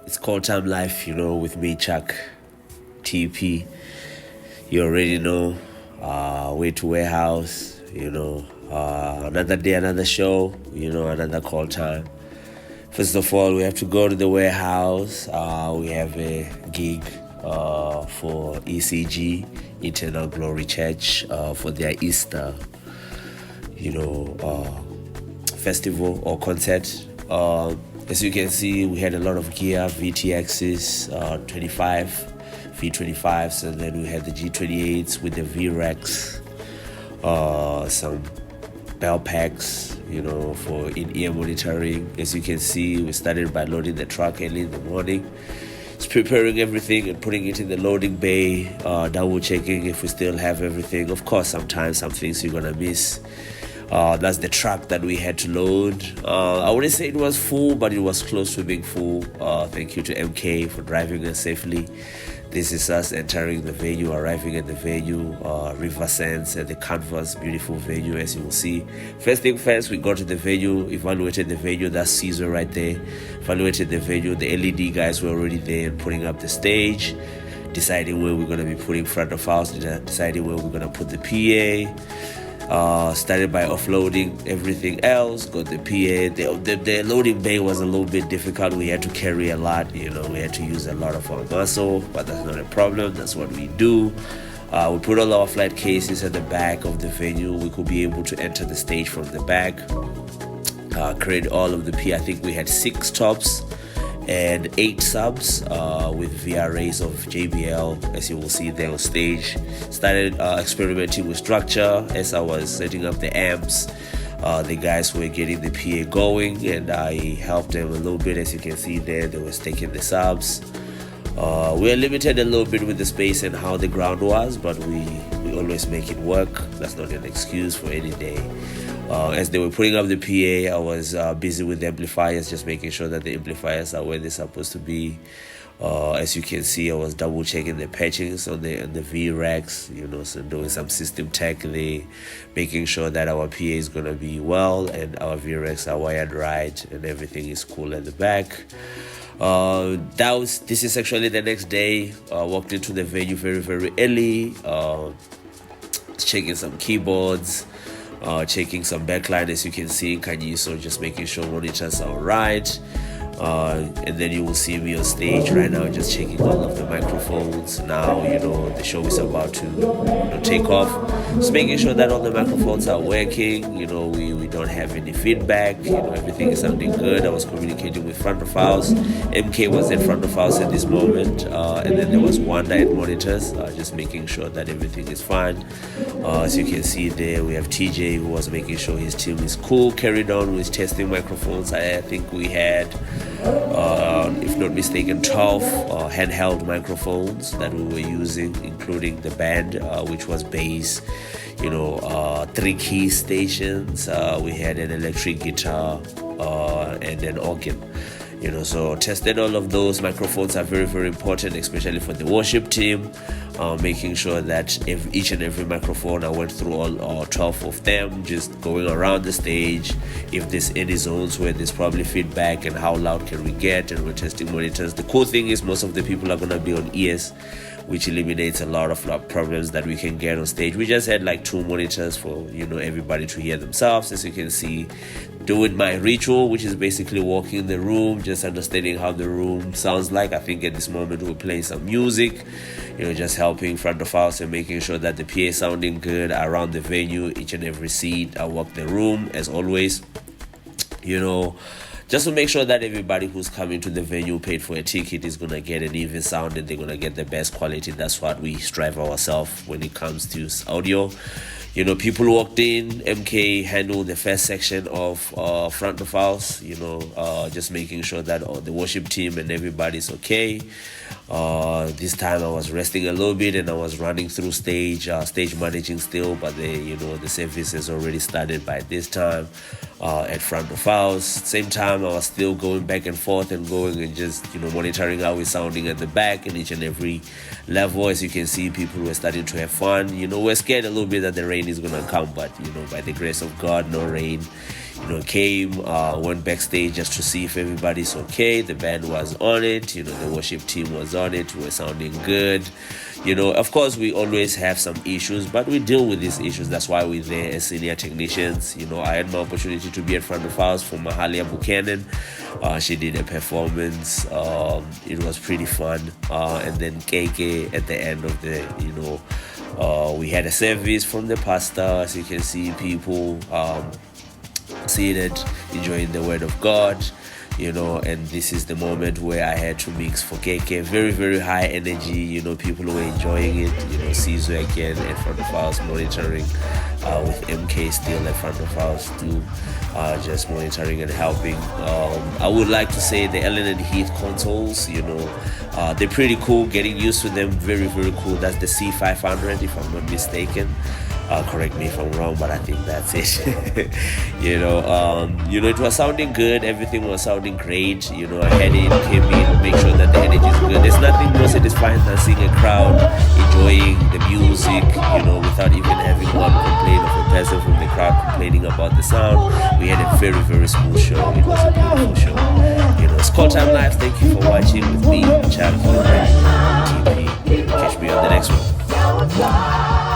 It's Call Time Life, with me, Chuck, TP. You already know. Way to warehouse, another day, another show, another call time. First of all, we have to go to the warehouse. We have a gig for ECG, Eternal Glory Church, for their Easter, festival or concert. As you can see, we had a lot of gear, VTXs, 25, V25s, and then we had the G28s with the VREX, some bell packs, for in-ear monitoring. As you can see, we started by loading the truck early in the morning. It's preparing everything and putting it in the loading bay, double checking if we still have everything. Of course, sometimes some things you're gonna miss. That's the truck that we had to load. I wouldn't say it was full, but it was close to being full. Thank you to MK for driving us safely. This is us entering the venue, arriving at the venue, River Sands at the Canvas, beautiful venue as you will see. First thing first, we got to the venue, evaluated the venue. That's Caesar right there. Evaluated the venue. The LED guys were already there and putting up the stage, deciding where we're going to be putting front of house, deciding where we're going to put the PA. Started by offloading everything else, got the PA. The loading bay was a little bit difficult. We had to carry a lot, we had to use a lot of our muscle, but that's not a problem. That's what we do. We put all our flight cases at the back of the venue. We could be able to enter the stage from the back, create all of the PA. I think we had 6 tops and 8 subs with VRAs of JBL, as you will see there on stage. Started experimenting with structure as I was setting up the amps. The guys were getting the PA going, and I helped them a little bit. As you can see there, they were taking the subs. We are limited a little bit with the space and how the ground was, but we always make it work. That's not an excuse for any day. As they were putting up the PA, I was busy with the amplifiers, just making sure that the amplifiers are where they're supposed to be. As you can see, I was double checking the patchings on the VREX, so doing some system tech there, making sure that our PA is going to be well and our VREX are wired right and everything is cool at the back. This is actually the next day. Walked into the venue very, very early, checking some keyboards, checking some backline, as you can see in Kanyiso, just making sure monitors are right. And then you will see me on stage right now, just checking all of the microphones. Now, the show is about to take off. Just making sure that all the microphones are working. We don't have any feedback. Everything is sounding good. I was communicating with front of house. MK was in front of house at this moment. And then there was Wanda at monitors, just making sure that everything is fine. As you can see there, we have TJ who was making sure his team is cool. Carried on with testing microphones. I think we had, if not mistaken, 12 handheld microphones that we were using, including the band, which was bass, 3 key stations. We had an electric guitar and an organ. So tested all of those. Microphones are very, very important, especially for the worship team. Making sure that each and every microphone, I went through all 12 of them, just going around the stage. If there's any zones where there's probably feedback and how loud can we get, and we're testing monitors. The cool thing is most of the people are going to be on ears, which eliminates a lot of problems that we can get on stage. We just had like 2 monitors for, everybody to hear themselves. As you can see, doing my ritual, which is basically walking the room, just understanding how the room sounds like. I think at this moment we're playing some music, just helping front of house and making sure that the PA is sounding good around the venue, each and every seat. I walk the room as always, just to make sure that everybody who's coming to the venue, paid for a ticket, is going to get an even sound and they're going to get the best quality. That's what we strive ourselves when it comes to audio. People walked in. MK handled the first section of front of house, just making sure that the worship team and everybody's okay. This time I was resting a little bit and I was running through stage managing still, but the service has already started by this time at front of house. Same time I was still going back and forth and going and just monitoring how we're sounding at the back in each and every level. As you can see, people were starting to have fun. We're scared a little bit that the rain is gonna come, but by the grace of God, no rain. came, went backstage just to see if everybody's okay. The band was on it, the worship team was on it. We were sounding good. Of course, we always have some issues, but we deal with these issues. That's why we're there as senior technicians. I had my opportunity to be in front of house for Mahalia Buchanan. She did a performance. It was pretty fun. And then KK at the end of the, we had a service from the pastor. As you can see, people seated, enjoying the word of God. And this is the moment where I had to mix for KK. Very, very high energy, people were enjoying it. Caesar again in front of house monitoring, with MK still in front of house too, just monitoring and helping. I would like to say the Ellen and Heath consoles, they're pretty cool, getting used to them, very, very cool. That's the C500 if I'm not mistaken. Correct me if I'm wrong, but I think that's it. It was sounding good. Everything was sounding great. I had it, came in, make sure that the energy is good. There's nothing more satisfying than seeing a crowd enjoying the music, without even having one complaint of a person from the crowd complaining about the sound. We had a very, very smooth show. It was a beautiful show. It's Call Time Live. Thank you for watching with me, Chuck, TP. Catch me on the next one.